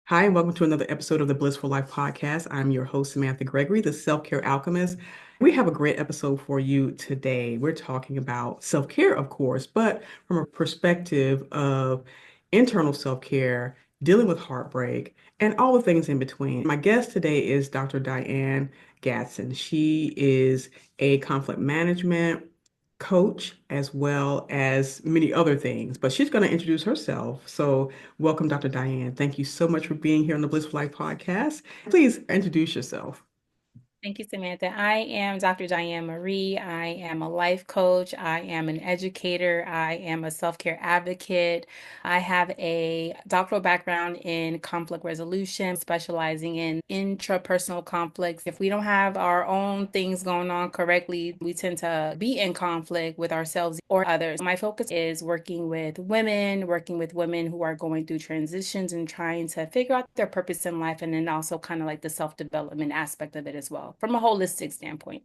Hi, and welcome to another episode of the Blissful Life podcast. I'm your host, Samantha Gregory, the self-care alchemist. We have a great episode for you today. We're talking about self-care, of course, but from a perspective of internal self-care, dealing with heartbreak, and all the things in between. My guest today is Dr. Diane Gatson. She is a conflict management coach as well as many other things, but she's going to introduce herself. So, welcome, Dr. Diane. Thank you so much for being here on the Blissful Life podcast. Please introduce yourself. Thank you, Samantha. I am Dr. Diane Marie. I am a life coach. I am an educator. I am a self-care advocate. I have a doctoral background in conflict resolution, specializing in intrapersonal conflicts. If we don't have our own things going on correctly, we tend to be in conflict with ourselves or others. My focus is working with women who are going through transitions and trying to figure out their purpose in life, and then also kind of like the self-development aspect of it as well from a holistic standpoint.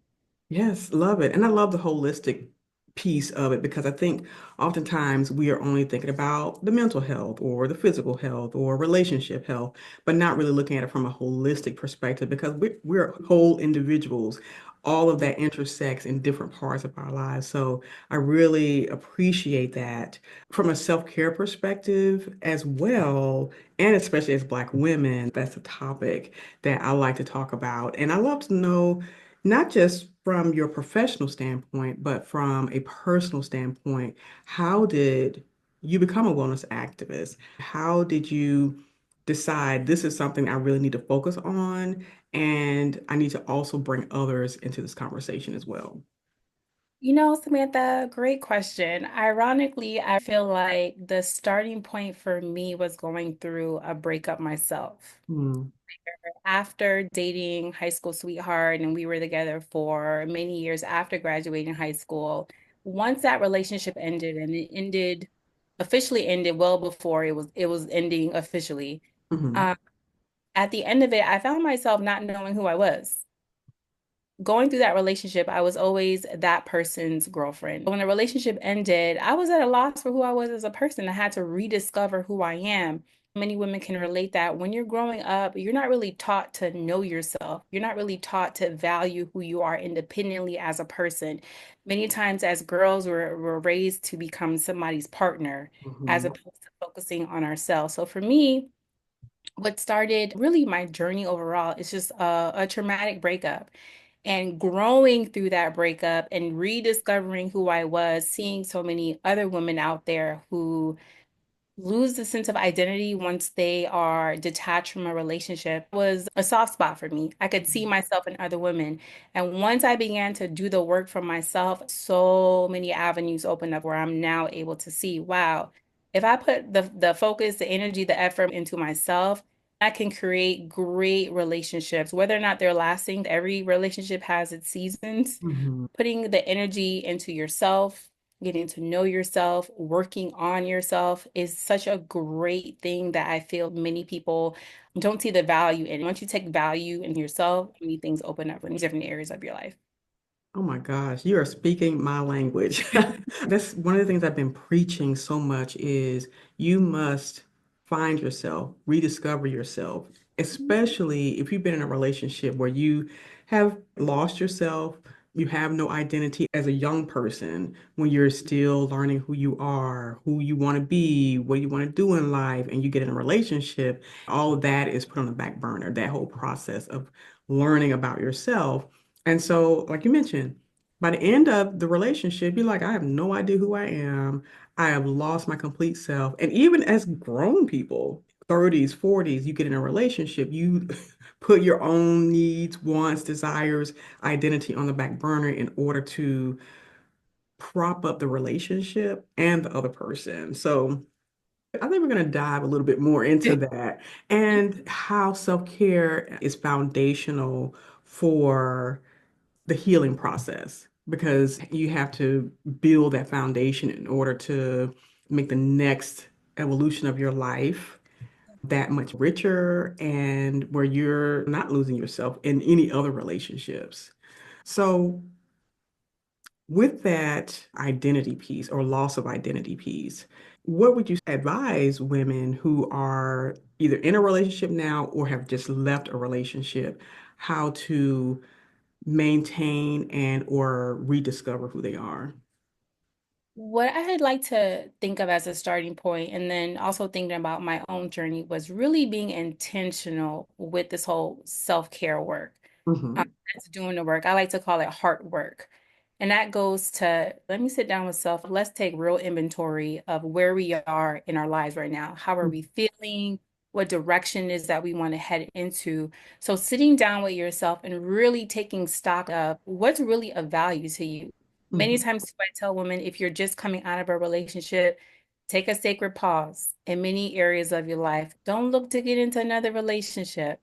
Yes, love it. And I love the holistic piece of it because I think oftentimes we are only thinking about the mental health or the physical health or relationship health, but not really looking at it from a holistic perspective because we're whole individuals. All of that intersects in different parts of our lives. So I really appreciate that from a self-care perspective as well, and especially as Black women, that's a topic that I like to talk about. And I love to know not just from your professional standpoint, but from a personal standpoint, how did you become a wellness activist? How did you decide this is something I really need to focus on? And I need to also bring others into this conversation as well. Samantha, great question. Ironically, I feel like the starting point for me was going through a breakup myself. Hmm. After dating high school sweetheart, and we were together for many years after graduating high school, once that relationship ended, and it ended officially ended well before it was ending officially. Hmm. Um, at the end of it, I found myself not knowing who I was. Going through that relationship, I was always that person's girlfriend. When the relationship ended, I was at a loss for who I was as a person. I had to rediscover who I am. Many women can relate that when you're growing up, you're not really taught to know yourself. You're not really taught to value who you are independently as a person. Many times, as girls, we're raised to become somebody's partner as Hmm. opposed to focusing on ourselves. So for me, what started really my journey overall is just a traumatic breakup and growing through that breakup and rediscovering who I was, seeing so many other women out there who lose the sense of identity once they are detached from a relationship was a soft spot for me. I could see myself in other women. And once I began to do the work for myself, so many avenues opened up where I'm now able to see, wow, if I put the focus, the energy, the effort into myself, I can create great relationships, whether or not they're lasting. Every relationship has its seasons. Hmm. Putting the energy into yourself, getting to know yourself, working on yourself is such a great thing that I feel many people don't see the value in. Once you take value in yourself, many things open up in different areas of your life. Oh my gosh, you are speaking my language. That's one of the things I've been preaching so much is you must find yourself, rediscover yourself, especially if you've been in a relationship where you have lost yourself, you have no identity as a young person when you're still learning who you are, who you want to be, what you want to do in life, and you get in a relationship, all of that is put on the back burner, that whole process of learning about yourself. And so, like you mentioned, by the end of the relationship, you're like, I have no idea who I am. I have lost my complete self. And even as grown people, 30s, 40s, you get in a relationship, you put your own needs, wants, desires, identity on the back burner in order to prop up the relationship and the other person. So I think we're going to dive a little bit more into that and how self-care is foundational for the healing process because you have to build that foundation in order to make the next evolution of your life that much richer and where you're not losing yourself in any other relationships. So With that identity piece or loss of identity piece, what would you advise women who are either in a relationship now or have just left a relationship, how to maintain and or rediscover who they are? What I had like to think of as a starting point, and then also thinking about my own journey, was really being intentional with this whole self-care work. Um, Hmm. that's doing the work. I like to call it heart work. And that goes to let me sit down with self. Let's take real inventory of where we are in our lives right now. How are we feeling? What direction is that we want to head into? So sitting down with yourself and really taking stock of what's really of value to you. Many Hmm. times I tell women, if you're just coming out of a relationship, take a sacred pause in many areas of your life. Don't look to get into another relationship.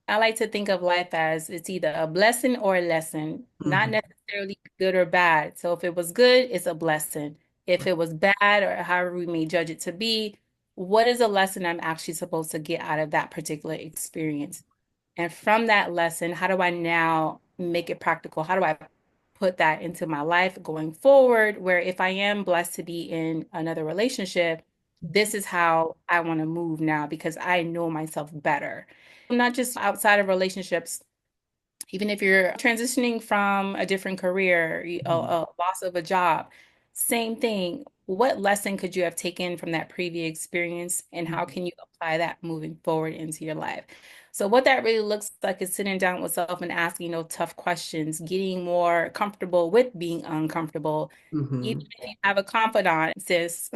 I like to think of life as it's either a blessing or a lesson, not Hmm. necessarily good or bad. So if it was good, it's a blessing. If it was bad, or however we may judge it to be, what is a lesson I'm actually supposed to get out of that particular experience? And from that lesson, how do I now make it practical? How do I put that into my life going forward? Where if I am blessed to be in another relationship, this is how I want to move now because I know myself better. Not just outside of relationships, even if you're transitioning from a different career, a loss of a job, same thing. What lesson could you have taken from that previous experience, and how can you apply that moving forward into your life? So, what that really looks like is sitting down with self and asking, tough questions, getting more comfortable with being uncomfortable. Even Hmm. if you have a confidant, sis,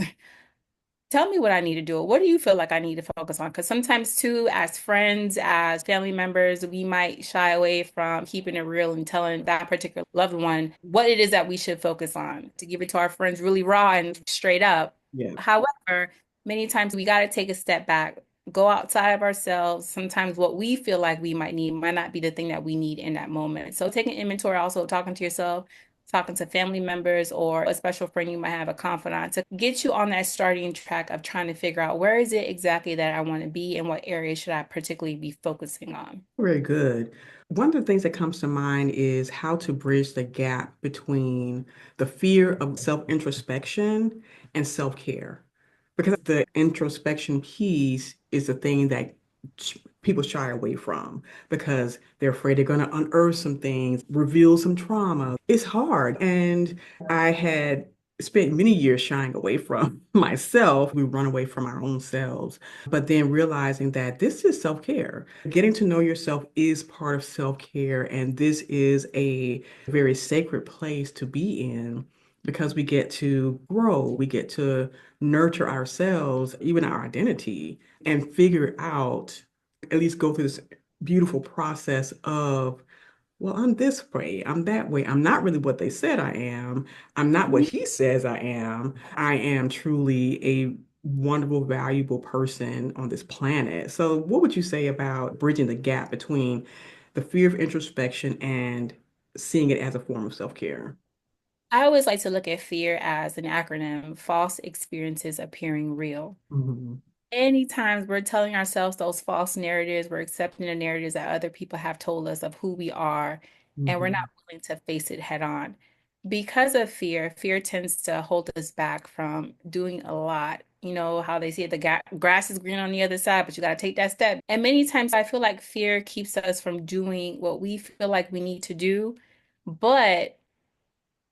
tell me what I need to do. What do you feel like I need to focus on? Because sometimes, too, as friends, as family members, we might shy away from keeping it real and telling that particular loved one what it is that we should focus on, to give it to our friends really raw and straight up. Yeah. However, many times we got to take a step back, go outside of ourselves. Sometimes what we feel like we might need might not be the thing that we need in that moment. So, taking inventory, also talking to yourself, talking to family members or a special friend you might have, a confidant, to get you on that starting track of trying to figure out where is it exactly that I want to be and what areas should I particularly be focusing on. Very good. One of the things that comes to mind is how to bridge the gap between the fear of self-introspection and self-care. Because the introspection piece is the thing that people shy away from because they're afraid they're going to unearth some things, reveal some trauma. It's hard. And I had spent many years shying away from myself. We run away from our own selves, but then realizing that this is self-care. Getting to know yourself is part of self-care, and this is a very sacred place to be in because we get to grow, we get to nurture ourselves, even our identity, and figure out, at least go through this beautiful process of, well, I'm this way, I'm that way. I'm not really what they said I am. I'm not what he says I am. I am truly a wonderful, valuable person on this planet. So, what would you say about bridging the gap between the fear of introspection and seeing it as a form of self-care? I always like to look at fear as an acronym: false experiences appearing real. Mhm. Anytime we're telling ourselves those false narratives, we're accepting the narratives that other people have told us of who we are, and we're not Mhm. willing to face it head on. Because of fear, fear tends to hold us back from doing a lot. You know how they say the grass is green on the other side, but you got to take that step. And many times I feel like fear keeps us from doing what we feel like we need to do. But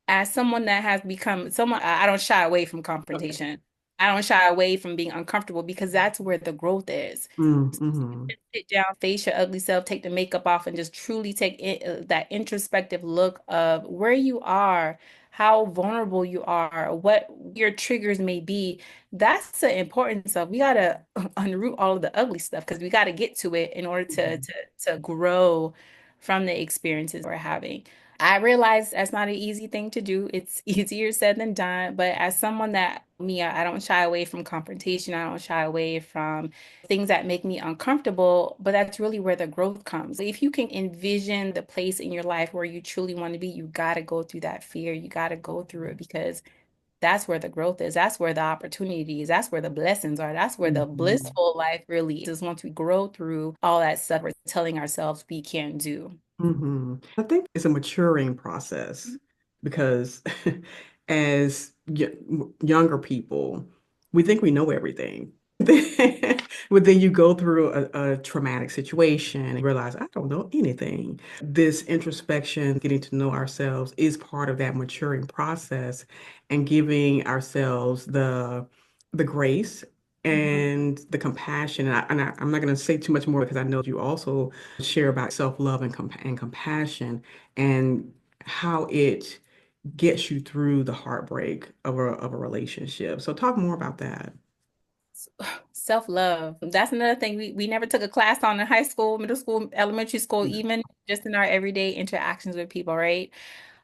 as someone that has become someone, I don't shy away from Okay. confrontation. I don't shy away from being uncomfortable because that's where the growth is. Mm-hmm. Sit down, face your ugly self, take the makeup off, and just truly take that introspective look of where you are, how vulnerable you are, what your triggers may be. That's the importance of, we gotta unroot all of the ugly stuff because we gotta get to it in order to grow from the experiences we're having. I realize that's not an easy thing to do. It's easier said than done. But as someone that me, I don't shy away from confrontation. I don't shy away from things that make me uncomfortable, but that's really where the growth comes. If you can envision the place in your life where you truly want to be, you got to go through that fear. You got to go through it because that's where the growth is. That's where the opportunity is. That's where the blessings are. That's where the Mm-hmm. blissful life really is once we grow through all that stuff we're telling ourselves we can't do. Mm-hmm. I think it's a maturing process. because as younger people, we think we know everything. But then you go through a traumatic situation and realize, I don't know anything. This introspection, getting to know ourselves, is part of that maturing process and giving ourselves the grace and the compassion. I'm not going to say too much more because I know you also share about self-love and compassion and how it gets you through the heartbreak of a relationship. So talk more about that. Self-love. That's another thing we never took a class on in high school, middle school, elementary school, even just in our everyday interactions with people, right?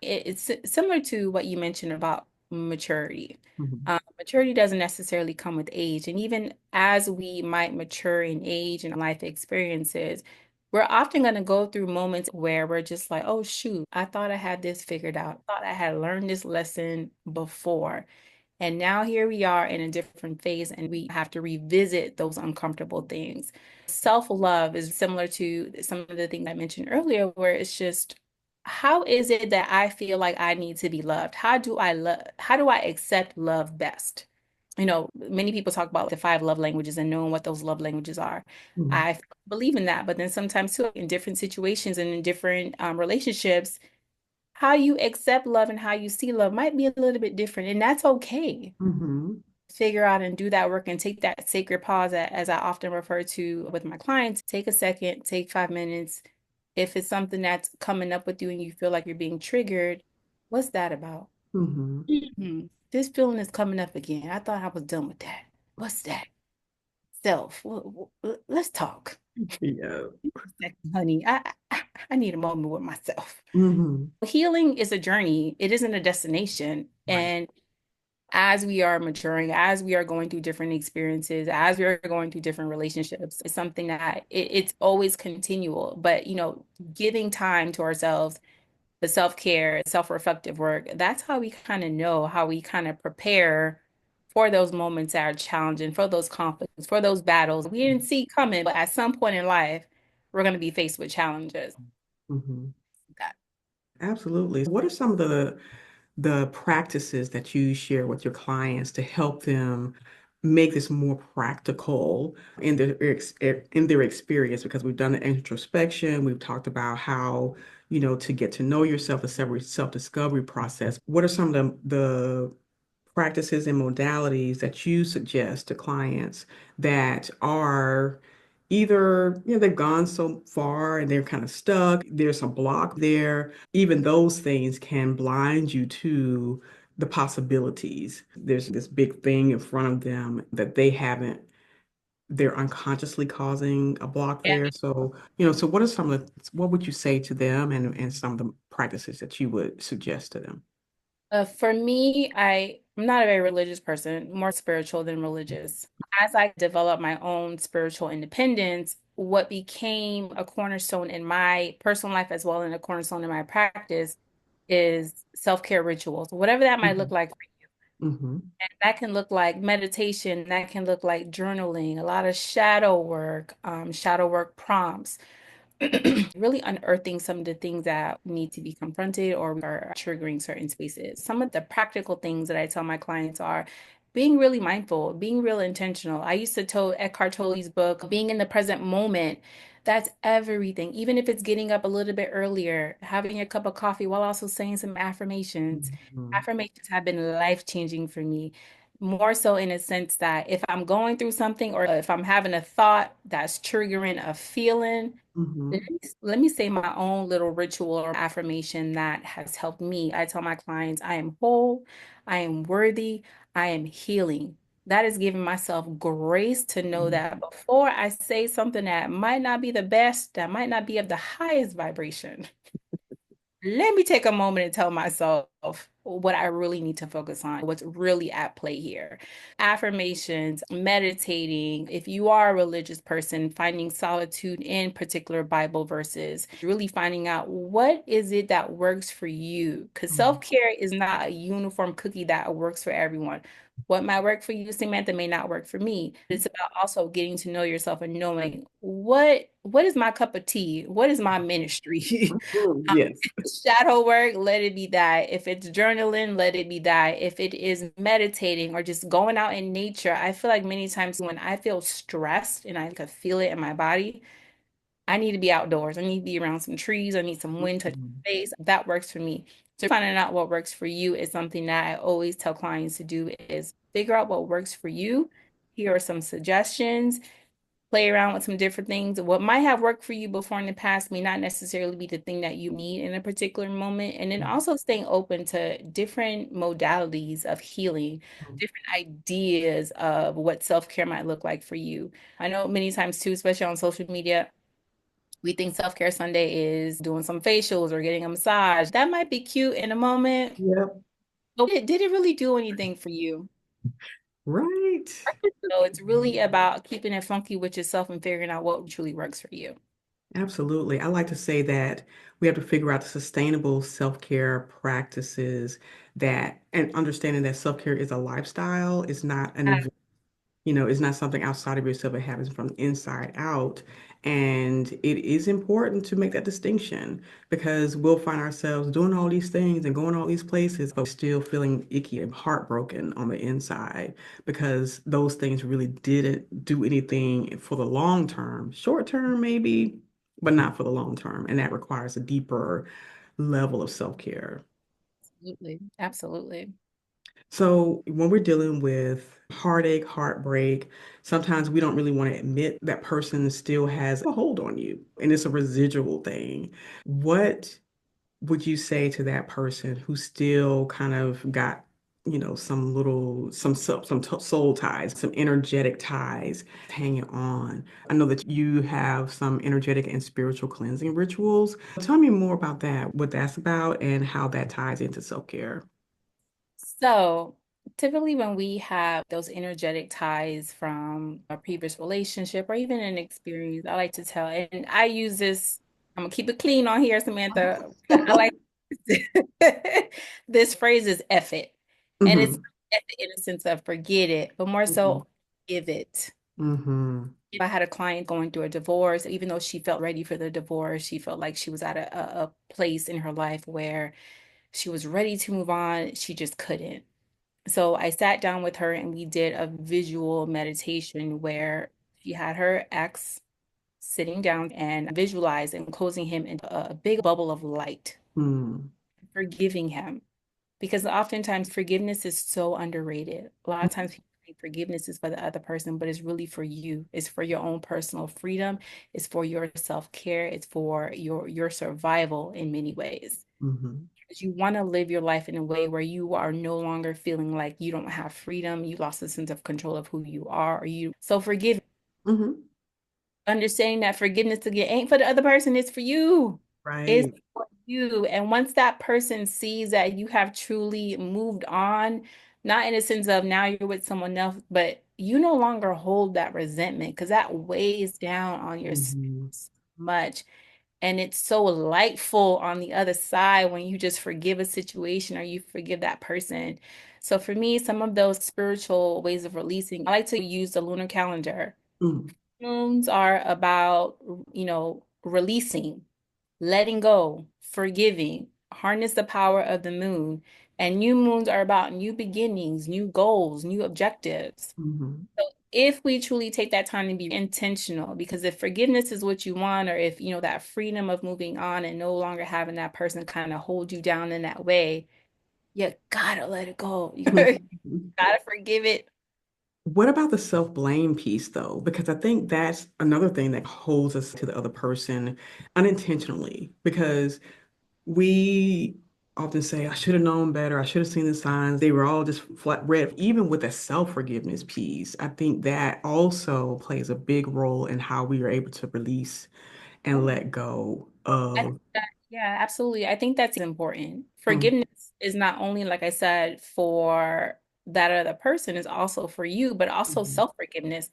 It's similar to what you mentioned about maturity. Mhm. Maturity doesn't necessarily come with age. And even as we might mature in age and life experiences, we're often going to go through moments where we're just like, oh, shoot, I thought I had this figured out. I thought I had learned this lesson before. And now here we are in a different phase, and we have to revisit those uncomfortable things. Self-love is similar to some of the things I mentioned earlier, where it's just, how is it that I feel like I need to be loved? How do I accept love best? Many people talk about the five love languages and knowing what those love languages are. Mhm. I believe in that, but then sometimes too, in different situations and in different relationships, how you accept love and how you see love might be a little bit different, and that's okay. Mhm. Figure out and do that work and take that sacred pause, as I often refer to with my clients. Take a second, take 5 minutes. If it's something that's coming up with you and you feel like you're being triggered, what's that about? Mhm. This feeling is coming up again. I thought I was done with that. What's that? Self. Let's talk. Yeah. Honey, I need a moment with myself. Mhm. Healing is a journey. It isn't a destination. Right. And as we are maturing, as we are going through different experiences, as we are going through different relationships, it's something that it's always continual. But, giving time to ourselves, the self-care, self-reflective work, that's how we kind of know, how we kind of prepare for those moments that are challenging, for those conflicts, for those battles we didn't see coming, but at some point in life, we're going to be faced with challenges. Mhm. Absolutely. What are some of the practices that you share with your clients to help them make this more practical in their experience? Because we've done the introspection, we've talked about how, to get to know yourself, the self-discovery process. What are some of the practices and modalities that you suggest to clients that are either, they've gone so far and they're kind of stuck, there's a block there. Even those things can blind you to the possibilities. There's this big thing in front of them that they're unconsciously causing a block Yeah. there. So, so what would you say to them and some of the practices that you would suggest to them? For me, I'm not a very religious person, more spiritual than religious. As I developed my own spiritual independence, what became a cornerstone in my personal life as well and a cornerstone in my practice is self-care rituals, whatever that might look Mhm. like. Mhm. And that can look like meditation, that can look like journaling, a lot of shadow work prompts, really unearthing some of the things that need to be confronted or are triggering certain spaces. Some of the practical things that I tell my clients are being really mindful, being real intentional. I used to tell Eckhart Tolle's book, being in the present moment. That's everything. Even if it's getting up a little bit earlier, having a cup of coffee while also saying some affirmations. Mhm. Affirmations have been life-changing for me. More so in a sense that if I'm going through something or if I'm having a thought that's triggering a feeling, Mhm. let me say my own little ritual or affirmation that has helped me. I tell my clients, I am whole, I am worthy, I am healing. That is giving myself grace to know Mhm. that before I say something that might not be the best, that might not be of the highest vibration, let me take a moment and tell myself what I really need to focus on, what's really at play here. Affirmations, meditating. If you are a religious person, finding solitude in particular Bible verses, really finding out what is it that works for you. Because Mhm. self-care is not a uniform cookie that works for everyone. What might work for you, Samantha, may not work for me. It's about also getting to know yourself and knowing what is my cup of tea? What is my ministry? Mhm. Yes. Shadow work, let it be that. If it's journaling, let it be that. If it is meditating or just going out in nature, I feel like many times when I feel stressed and I could feel it in my body, I need to be outdoors. I need to be around some trees. I need some wind touch Mhm. my face. That works for me. So finding out what works for you is something that I always tell clients to do is figure out what works for you. Here are some suggestions. Play around with some different things. What might have worked for you before in the past may not necessarily be the thing that you need in a particular moment. And then also staying open to different modalities of healing, different ideas of what self-care might look like for you. I know many times too, especially on social media, we think self-care Sunday is doing some facials or getting a massage. That might be cute in a moment, Yep. but did it really do anything for you? Right. So it's really about keeping it funky with yourself and figuring out what truly works for you. Absolutely. I like to say that we have to figure out the sustainable self-care practices that, and understanding that self-care is a lifestyle, it's not an event. It's not something outside of yourself. It happens from the inside out. And it is important to make that distinction because we'll find ourselves doing all these things and going all these places, but still feeling icky and heartbroken on the inside because those things really didn't do anything for the long term. Short term, maybe, but not for the long term. And that requires a deeper level of self-care. Absolutely. Absolutely. So when we're dealing with heartache, heartbreak, sometimes we don't really want to admit that person still has a hold on you and it's a residual thing. What would you say to that person who still kind of got, some little, soul ties, some energetic ties hanging on? I know that you have some energetic and spiritual cleansing rituals. Tell me more about that, what that's about and how that ties into self-care. So typically when we have those energetic ties from a previous relationship or even an experience, I like to tell, and I use this, I'm gonna keep it clean on here, Samantha. I like this phrase is F it. And it's Hmm. not F it in the sense of forget it, but more so give it. Hmm. If I had a client going through a divorce, even though she felt ready for the divorce, she felt like she was at a place in her life where she was ready to move on. She just couldn't. So I sat down with her and we did a visual meditation where she had her ex sitting down and visualized and closing him into a big bubble of light, Mm, forgiving him. Because oftentimes forgiveness is so underrated. A lot of times people think forgiveness is for the other person, but it's really for you. It's for your own personal freedom. It's for your self-care. It's for your survival in many ways. mhm, Because you want to live your life in a way where you are no longer feeling like you don't have freedom, you lost a sense of control of who you are, or you so forgive, mhm. understanding that forgiveness again ain't for the other person, it's for you. It's Right. for you. And once that person sees that you have truly moved on, not in a sense of now you're with someone else, but you no longer hold that resentment because that weighs down on your spirit Mhm, so much. And it's so lightful on the other side when you just forgive a situation or you forgive that person. So for me, some of those spiritual ways of releasing, I like to use the lunar calendar. mm, Moons are about, releasing, letting go, forgiving, harness the power of the moon. And new moons are about new beginnings, new goals, new objectives. mhm, So if we truly take that time to be intentional, because if forgiveness is what you want, or if, that freedom of moving on and no longer having that person kind of hold you down in that way, you gotta let it go. You mhm. gotta forgive it. What about the self-blame piece, though? Because I think that's another thing that holds us to the other person unintentionally. Because we often say, I should have known better. I should have seen the signs. They were all just flat red. Even with the self-forgiveness piece, I think that also plays a big role in how we are able to release and let go I think of. that, yeah, absolutely. I think that's important. Mm, Forgiveness is not only, like I said, for that other person, is also for you, but also mhm. self-forgiveness.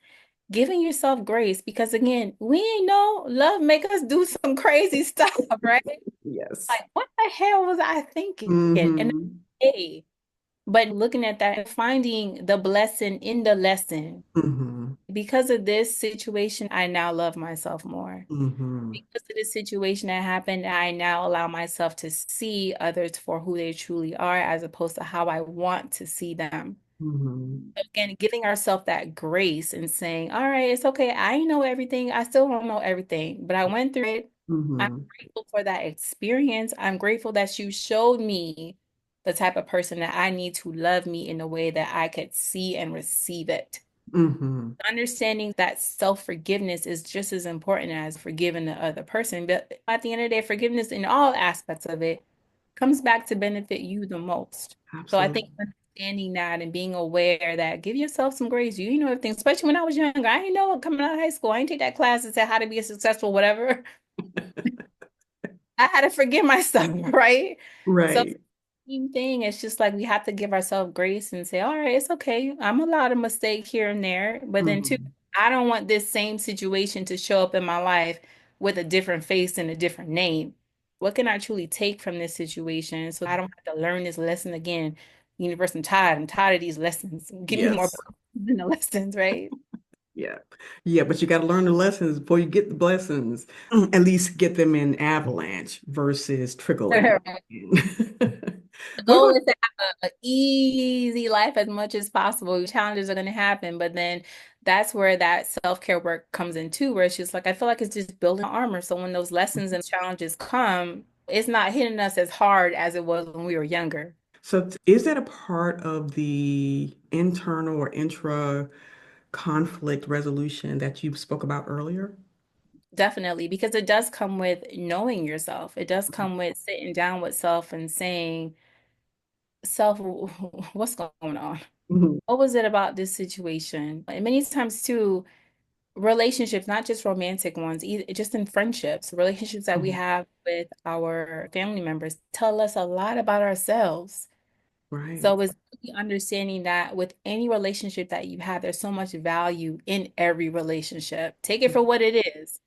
Giving yourself grace because again, we ain't know love make us do some crazy stuff, right? Yes. Like, what the hell was I thinking? And Hmm. hey, but looking at that and finding the blessing in the lesson, Hmm. Because of this situation, I now love myself more. Mm-hmm. Because of this situation that happened, I now allow myself to see others for who they truly are as opposed to how I want to see them. Mm-hmm. So again, giving ourselves that grace and saying, all right, it's okay. I know everything. I still don't know everything, but I went through it. I'm Mm-hmm. grateful for that experience. I'm grateful that you showed me the type of person that I need to love me in a way that I could see and receive it. Mm-hmm. Understanding that self-forgiveness is just as important as forgiving the other person. But at the end of the day, forgiveness in all aspects of it comes back to benefit you the most. So I think Absolutely. understanding that and being aware that give yourself some grace. You know everything, especially when I was younger. I didn't know coming out of high school. I didn't take that class that said how to be a successful, whatever. I had to forgive myself, right? So Right. same thing. It's just like we have to give ourselves grace and say, all right, it's okay. I'm allowed a mistake here and there. But then too, Mm-hmm. I don't want this same situation to show up in my life with a different face and a different name. What can I truly take from this situation so I don't have to learn this lesson again? Universe, I'm tired. I'm tired of these lessons. Give me more Yes. than the lessons, right? Yeah. Yeah, but you got to learn the lessons before you get the blessings. At least get them in avalanche versus trickling. The What goal about is to have an easy life as much as possible. Challenges are going to happen, but then that's where that self-care work comes in too, where it's just like I feel like it's just building armor. So when those lessons and challenges come, it's not hitting us as hard as it was when we were younger. is that a part of the internal or intra conflict resolution that you spoke about earlier? Definitely, because it does come with knowing yourself. It does come with sitting down with self and saying, self, what's going on? Mhm. What was it about this situation? And many times too, relationships, not just romantic ones, either just in friendships, relationships that we Mhm. have with our family members tell us a lot about ourselves. Right. So it's really understanding that with any relationship that you have, there's so much value in every relationship. Take it for what it is.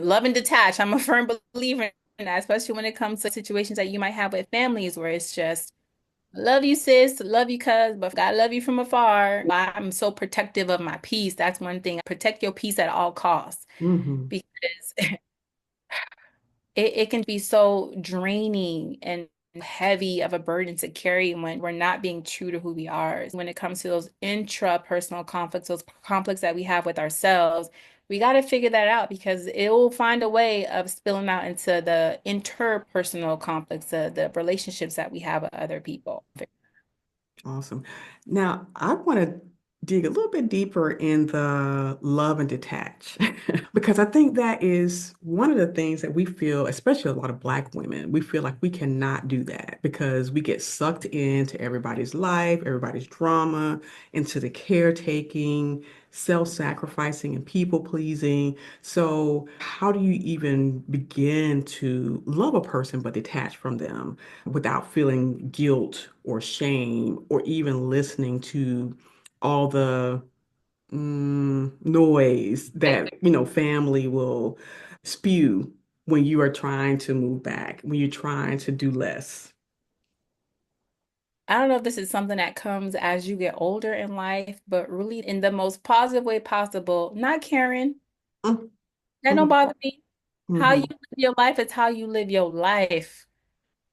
Love and detach. I'm a firm believer in that, especially when it comes to situations that you might have with families where it's just, love you, sis, love you, cuz, but I love you from afar. I'm so protective of my peace. That's one thing. Protect your peace at all costs Hmm. because it can be so draining and heavy of a burden to carry when we're not being true to who we are. When it comes to those intrapersonal conflicts, those conflicts that we have with ourselves, we got to figure that out because it will find a way of spilling out into the interpersonal conflicts, the relationships that we have with other people. Awesome. Now, I want to dig a little bit deeper in the love and detach because I think that is one of the things that we feel, especially a lot of Black women, we feel like we cannot do that because we get sucked into everybody's life, everybody's drama, into the caretaking, self-sacrificing, and people-pleasing. So, how do you even begin to love a person but detach from them without feeling guilt or shame or even listening to all the noise that, family will spew when you are trying to move back, when you're trying to do less? I don't know if this is something that comes as you get older in life, but really in the most positive way possible. Not caring. Mm, That don't mm, bother me. How you mhm. live your life is how you live your life.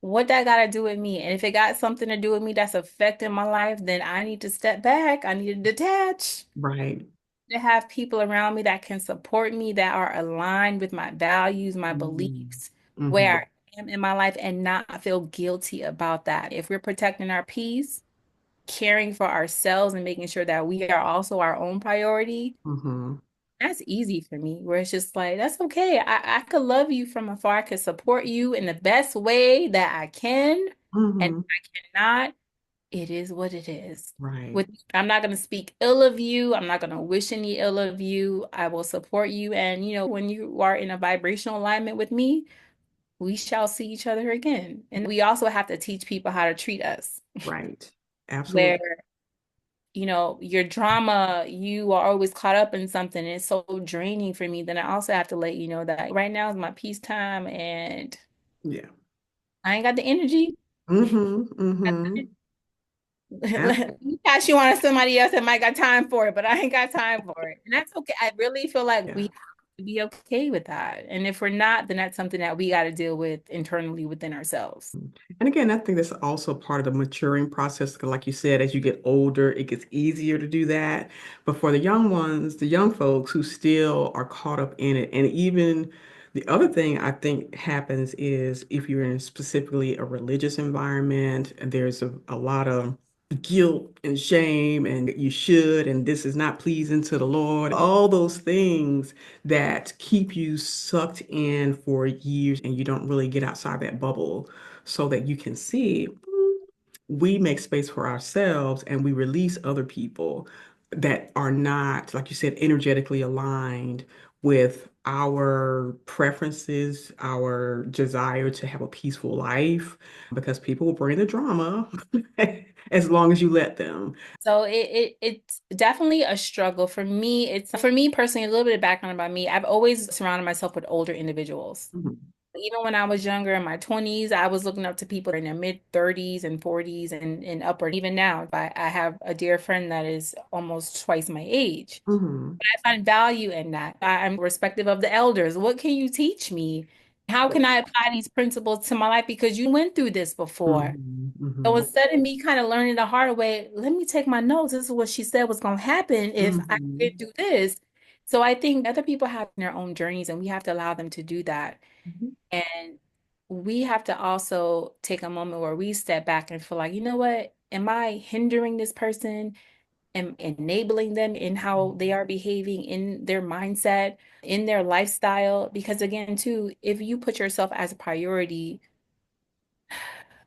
What that got to do with me? And if it got something to do with me that's affecting my life, then I need to step back. I need to detach. Right. To have people around me that can support me, that are aligned with my values, my Mhm. beliefs, Mhm. where I am in my life, and not feel guilty about that. If we're protecting our peace, caring for ourselves and making sure that we are also our own priority, Mhm. that's easy for me. Where it's just like, that's okay. I could love you from afar. I could support you in the best way that I can. And if Mhm. I cannot, it is what it is. Right. With I'm not going to speak ill of you. I'm not going to wish any ill of you. I will support you. And when you are in a vibrational alignment with me, we shall see each other again. And we also have to teach people how to treat us. Right. Where Absolutely. your drama, you are always caught up in something. And it's so draining for me. Then I also have to let you know that right now is my peace time and Yeah. I ain't got the energy. Mhm. Mhm. Ab- Let me pass you on to somebody else that might got time for it, but I ain't got time for it. And that's okay. I really feel like we Yeah. have to be okay with that. And if we're not, then that's something that we got to deal with internally within ourselves. And again, I think that's also part of the maturing process. 'Cause like you said, as you get older, it gets easier to do that. But for the young ones, the young folks who still are caught up in it, and even the other thing I think happens is if you're in specifically a religious environment, and there's a lot of guilt and shame, and you should, and this is not pleasing to the Lord, all those things that keep you sucked in for years, and you don't really get outside that bubble so that you can see we make space for ourselves and we release other people that are not, like you said, energetically aligned with our preferences, our desire to have a peaceful life, because people will bring the drama as long as you let them. So it's definitely a struggle for me. It's for me personally, a little bit of background about me. I've always surrounded myself with older individuals. Mhm. Even when I was younger in my 20s, I was looking up to people in their mid 30s and 40s and upward. Even now, I have a dear friend that is almost twice my age. Mhm. I find value in that. I'm respective of the elders. What can you teach me? How can I apply these principles to my life? Because you went through this before. Mhm. So Mhm. instead of me kind of learning the hard way, let me take my notes. This is what she said was going to happen if I Mhm. didn't do this. So I think other people have their own journeys and we have to allow them to do that. Mhm. And we have to also take a moment where we step back and feel like, you know what? Am I hindering this person and enabling them in how they are behaving in their mindset, in their lifestyle? Because again, too, if you put yourself as a priority,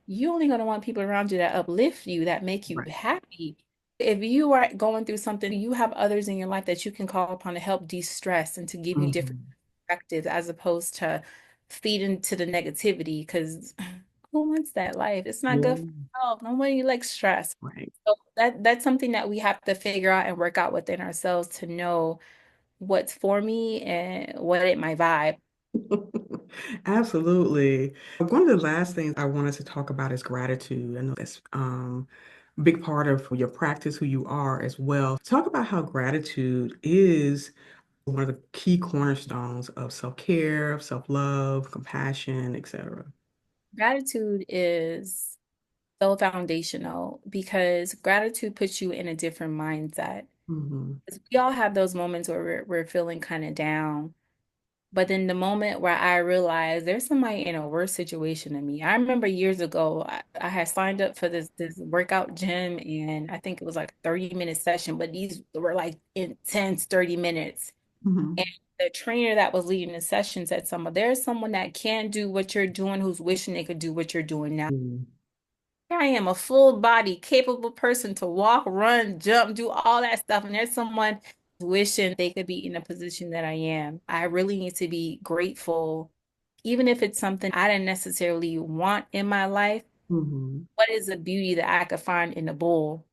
you only going to want people around you that uplift you, that make you Right. happy. If you are going through something, you have others in your life that you can call upon to help de-stress and to give you different Mhm. perspectives as opposed to feed into the negativity. Because who wants that life? It's not good Yeah. for health. Nobody likes stress. Right. So that's something that we have to figure out and work out within ourselves to know what's for me and what ain't my vibe. Absolutely. One of the last things I wanted to talk about is gratitude. I know that's a big part of your practice, who you are as well. Talk about how gratitude is one of the key cornerstones of self-care, self-love, compassion, etc. Gratitude is so foundational because gratitude puts you in a different mindset. Hmm. 'Cause we all have those moments where we're feeling kind of down. But then the moment where I realized there's somebody in a worse situation than me. I remember years ago, I had signed up for this workout gym, and I think it was like a 30-minute session, but these were like intense 30 minutes. And Hmm. the trainer that was leading the session said, there's someone that can do what you're doing who's wishing they could do what you're doing now. Here I am, a full body, capable person to walk, run, jump, do all that stuff. And there's someone wishing they could be in a position that I am. I really need to be grateful, even if it's something I didn't necessarily want in my life. Hmm. What is the beauty that I could find in the bull?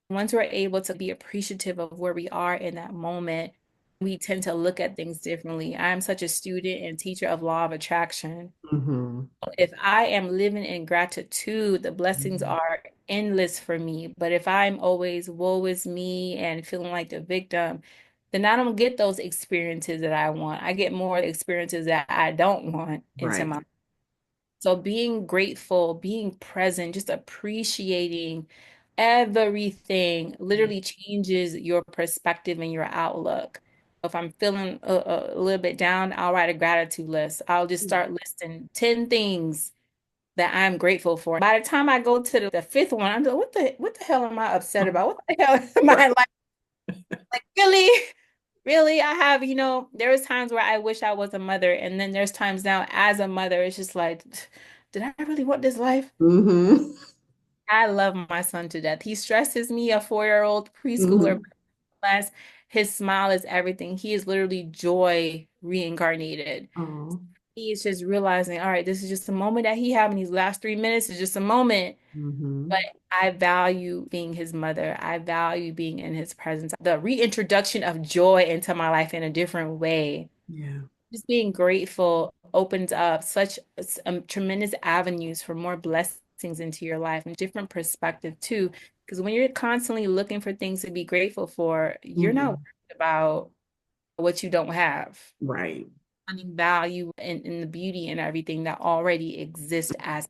Once we're able to be appreciative of where we are in that moment, we tend to look at things differently. I'm such a student and teacher of law of attraction. Hmm. If I am living in gratitude, the blessings Hmm. are endless for me. But if I'm always woe is me and feeling like the victim, then I don't get those experiences that I want. I get more experiences that I don't want into Right. my. So being grateful, being present, just appreciating everything literally changes your perspective and your outlook. If I'm feeling a little bit down, I'll write a gratitude list. I'll just start listing 10 things that I'm grateful for. By the time I go to the fifth one, I'm like, what the hell am I upset about? What the hell am Right. I like really? Really? I have, there's times where I wish I was a mother, and then there's times now as a mother, it's just like, did I really want this life? Hmm. I love my son to death. He stresses me, a 4-year-old preschooler Hmm. class. His smile is everything. He is literally joy reincarnated. Oh. He is just realizing, all right, this is just a moment that he had in these last 3 minutes. It's just a moment. But Hmm. I value being his mother. I value being in his presence. The reintroduction of joy into my life in a different way. Yeah. Just being grateful opens up such tremendous avenues for more blessings into your life and different perspective too. Because when you're constantly looking for things to be grateful for, you're not Mhm. worried about what you don't have. Right. Finding value in the beauty and everything that already exists as.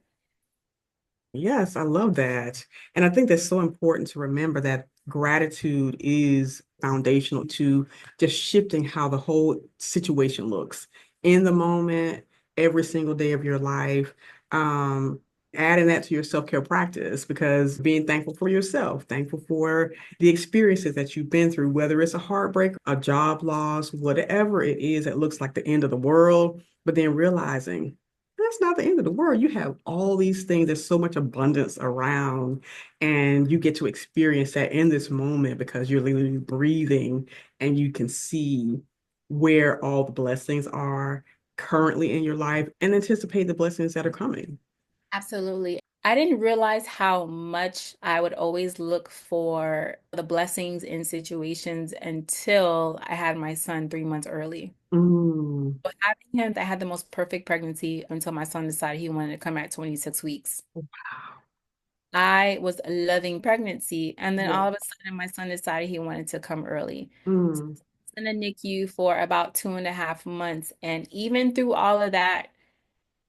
Yes, I love that. And I think that's so important to remember that gratitude is foundational to just shifting how the whole situation looks in the moment, every single day of your life. Um, Adding that to your self-care practice because being thankful for yourself, thankful for the experiences that you've been through, whether it's a heartbreak, a job loss, whatever it is that looks like the end of the world, but then realizing that's not the end of the world. You have all these things. There's so much abundance around, and you get to experience that in this moment because you're literally breathing and you can see where all the blessings are currently in your life and anticipate the blessings that are coming. Absolutely. I didn't realize how much I would always look for the blessings in situations until I had my son 3 months early. Mm, But having him, I had the most perfect pregnancy until my son decided he wanted to come at 26 weeks. wow. I was loving pregnancy, and then Yeah. all of a sudden, my son decided he wanted to come early. Mm, In the NICU for about 2.5 months, and even through all of that,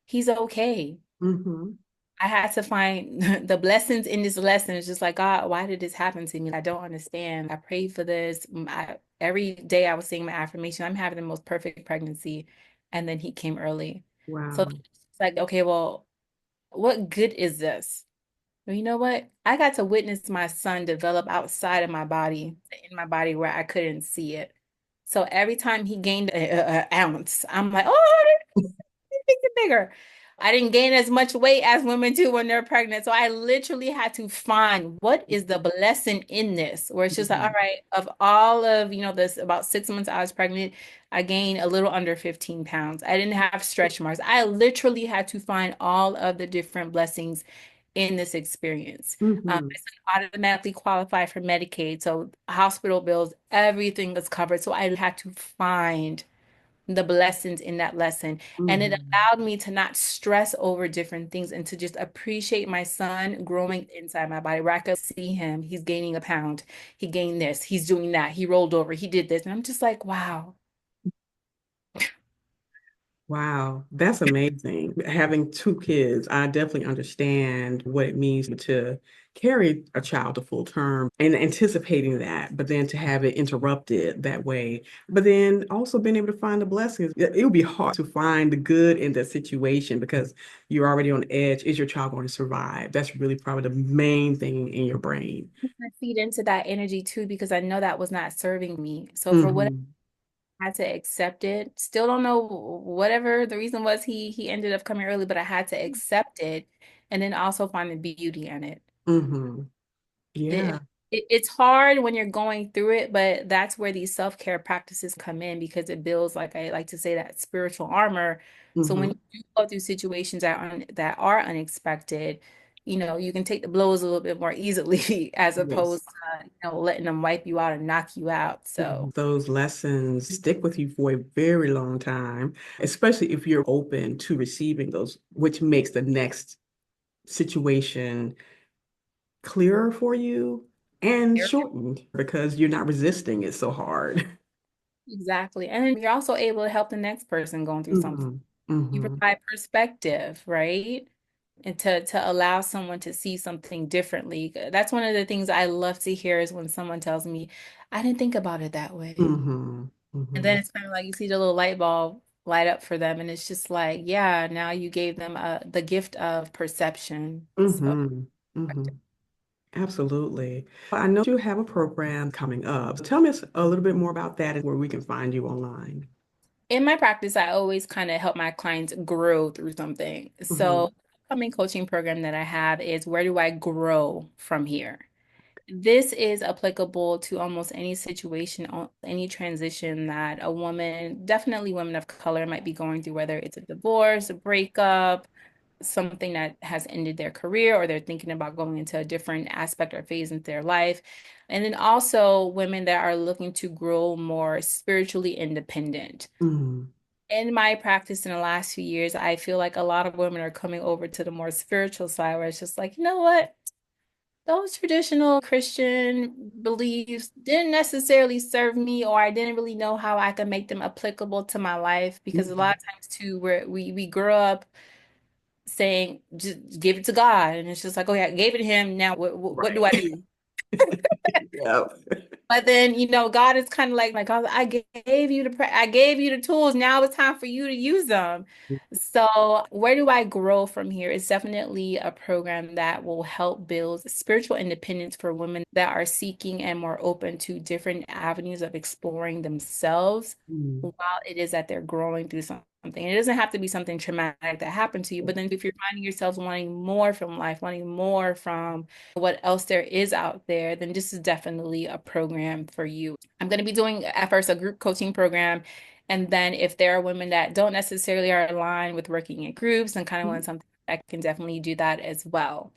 he's okay. hmm I had to find the blessings in this lesson. It's just like, God, why did this happen to me? I don't understand. I prayed for this. Every day I was saying my affirmation, I'm having the most perfect pregnancy. And then he came early. So Wow. it's like, okay, well, what good is this? Well, you know what? I got to witness my son develop outside of my body, in my body where I couldn't see it. So every time he gained an ounce, I'm like, oh, makes it bigger. I didn't gain as much weight as women do when they're pregnant. So I literally had to find what is the blessing in this, where it's just like, all Mhm. right, of all of, this about 6 months I was pregnant, I gained a little under 15 pounds. I didn't have stretch marks. I literally had to find all of the different blessings in this experience. Mhm. My son automatically qualified for Medicaid. So hospital bills, everything was covered. So I had to find the blessings in that lesson. And it Mhm. allowed me to not stress over different things and to just appreciate my son growing inside my body, where I could see him. He's gaining a pound. He gained this. He's doing that. He rolled over. He did this. And I'm just like, wow. Wow, that's amazing. Having two kids, I definitely understand what it means to carry a child to full term and anticipating that, but then to have it interrupted that way. But then also being able to find the blessings. It would be hard to find the good in that situation because you're already on edge. Is your child going to survive? That's really probably the main thing in your brain. I feed into that energy too because I know that was not serving me. So for what Hmm I had to accept it. Still don't know whatever the reason was he ended up coming early, but I had to accept it and then also find the beauty in it. hmm it, Yeah. it's hard when you're going through it, but that's where these self-care practices come in because it builds, like I like to say, that spiritual armor. So when hmm you do go through situations that are unexpected, you can take the blows a little bit more easily as Yes. opposed to, letting them wipe you out and knock you out. So Those lessons stick with you for a very long time, especially if you're open to receiving those, which makes the next situation clearer for you and shortened because you're not resisting it so hard. exactly. And then you're also able to help the next person going through something. hmm You hmm provide perspective, right? And to allow someone to see something differently. That's one of the things I love to hear is when someone tells me, I didn't think about it that way. hmm And hmm then it's kind of like you see the little light bulb light up for them, and it's just like, yeah, now you gave them the gift of perception. So hmm hmm Absolutely. I know you have a program coming up. Tell me a little bit more about that and where we can find you online. in my practice, I always kind of help my clients grow through something. So, hmm upcoming coaching program that I have is where do I grow from here? This is applicable to almost any situation, any transition that a woman, definitely women of color, might be going through, whether it's a divorce, a breakup, something that has ended their career, or they're thinking about going into a different aspect or phase into their life. And then also women that are looking to grow more spiritually independent. hmm In my practice in the last few years, I feel like a lot of women are coming over to the more spiritual side where it's just like, you know what? those traditional Christian beliefs didn't necessarily serve me, or I didn't really know how I could make them applicable to my life because a lot Mhm. of times too, we grow up saying just give it to God, and it's just like, oh yeah, I gave it to him. Now what do I Right. do? Yeah. But then, God is kind of like I gave you I gave you the tools. Now it's time for you to use them. So, where do I grow from here? It's definitely a program that will help build spiritual independence for women that are seeking and more open to different avenues of exploring themselves Mm. while it is that they're growing through something. It doesn't have to be something traumatic that happened to you, but then if you're finding yourselves wanting more from life, wanting more from what else there is out there, then this is definitely a program for you. I'm going to be doing at first a group coaching program. And then if there are women that don't necessarily are aligned with working in groups and kind of want something, I can definitely do that as well.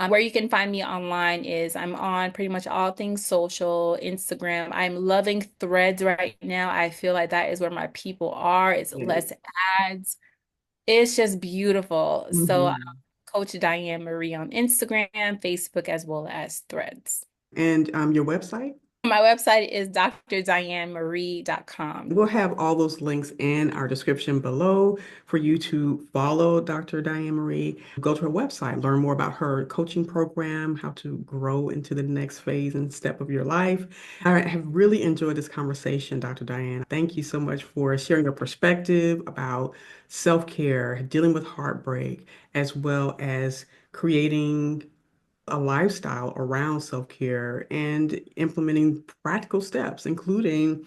Where you can find me online is I'm on pretty much all things social, Instagram. I'm loving Threads right now. I feel like that is where my people are. It's Yes. less ads. It's just beautiful. So Mhm. Coach Diane Marie on Instagram, Facebook, as well as Threads. And your website? My website is drdianemarie.com. We'll have all those links in our description below for you to follow Dr. Diane Marie. Go to her website, learn more about her coaching program, how to grow into the next phase and step of your life. I have really enjoyed this conversation, Dr. Diane. Thank you so much for sharing your perspective about self-care, dealing with heartbreak, as well as creating a lifestyle around self-care and implementing practical steps, including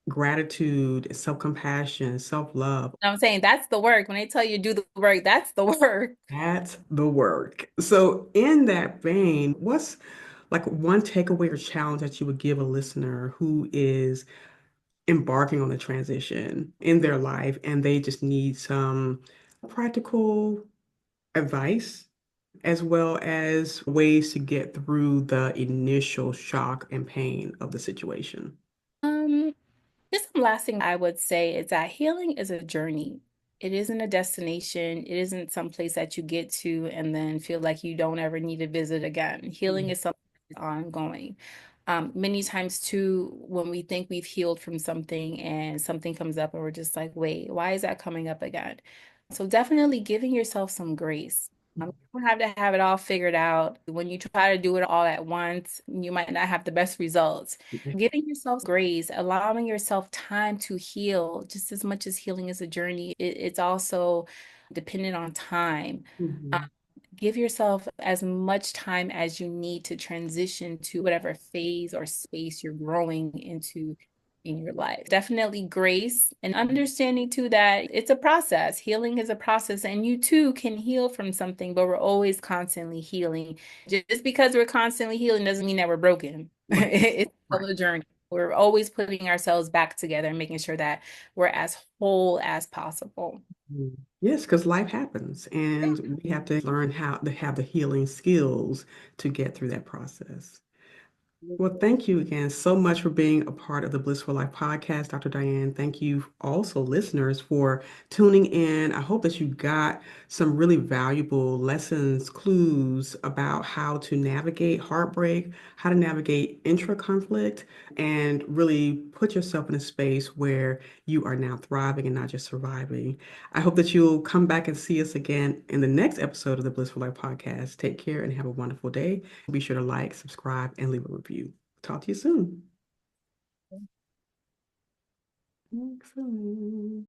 gratitude, self-compassion, self-love. I'm saying that's the work. When they tell you do the work, that's the work. That's the work. So, in that vein, what's like one takeaway or challenge that you would give a listener who is embarking on a transition in their life and they just need some practical advice as well as ways to get through the initial shock and pain of the situation? Um, Just the last thing I would say is that healing is a journey. It isn't a destination. It isn't some place that you get to and then feel like you don't ever need to visit again. Healing Mhm. is something that's ongoing. Many times too, when we think we've healed from something and something comes up and we're just like, wait, why is that coming up again? So definitely giving yourself some grace. You don't have to have it all figured out. When you try to do it all at once, you might not have the best results. Giving yourself grace, allowing yourself time to heal, just as much as healing is a journey, it's also dependent on time. Um, Mhm. Give yourself as much time as you need to transition to whatever phase or space you're growing into in your life. Definitely grace and understanding too that it's a process. Healing is a process, and you too can heal from something, but we're always constantly healing. Just because we're constantly healing doesn't mean that we're broken. Right, It's right. still a journey. We're always putting ourselves back together and making sure that we're as whole as possible. Mhm. Yes, because life happens, and we have to learn how to have the healing skills to get through that process. Well, thank you again so much for being a part of the Blissful Life podcast, Dr. Diane. Thank you also, listeners, for tuning in. I hope that you got some really valuable lessons, clues about how to navigate heartbreak, how to navigate intra-conflict, and really put yourself in a space where you are now thriving and not just surviving. I hope that you'll come back and see us again in the next episode of the Blissful Life podcast. Take care and have a wonderful day. Be sure to like, subscribe, and leave a review. Talk to you soon. Excellent.